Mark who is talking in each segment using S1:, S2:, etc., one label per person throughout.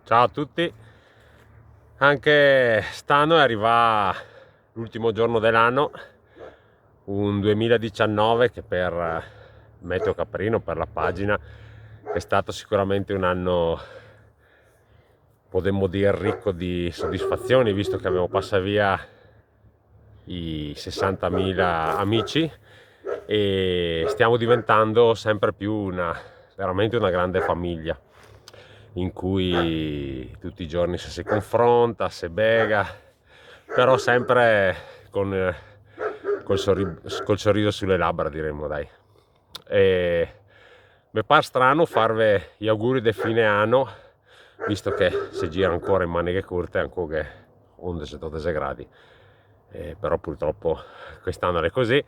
S1: Ciao a tutti, anche st'anno arriva l'ultimo giorno dell'anno, un 2019 che per Meteo Caprino, per la pagina, è stato sicuramente un anno, potremmo dire, ricco di soddisfazioni, visto che abbiamo passato via i 60.000 amici e stiamo diventando sempre più veramente una grande famiglia in cui tutti i giorni si confronta, si bega, però sempre col sorriso sulle labbra, diremmo, dai. E mi pare strano farvi gli auguri di fine anno, visto che si gira ancora in maniche corte, ancora che 11-12 gradi. Però purtroppo quest'anno è così.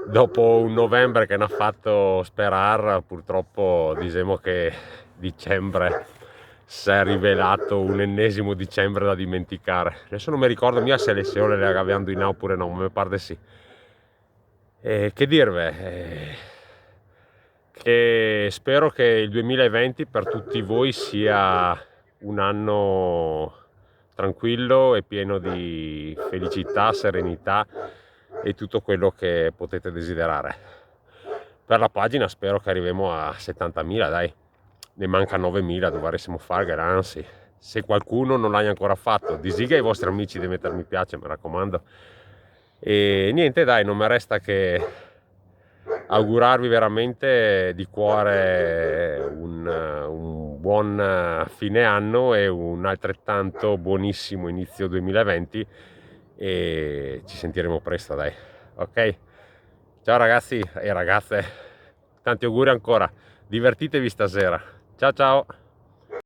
S1: Dopo un novembre che ne ha fatto sperare, purtroppo diciamo che dicembre si è rivelato un ennesimo dicembre da dimenticare. Adesso non mi ricordo mia se le sole le avevano indovinate oppure no, ma mi pare di sì. Che dirve? Che spero che il 2020 per tutti voi sia un anno tranquillo e pieno di felicità, serenità e tutto quello che potete desiderare. Per la pagina spero che arriviamo a 70.000, dai. Ne manca 9.000, dovremmo fare, anzi. Se qualcuno non l'ha ancora fatto, disiga ai vostri amici di mettere mi piace, mi raccomando. E niente, dai, non mi resta che augurarvi veramente di cuore un buon fine anno e un altrettanto buonissimo inizio 2020 e ci sentiremo presto, dai. Ok? Ciao ragazzi e ragazze, tanti auguri ancora, divertitevi stasera. Ciao ciao!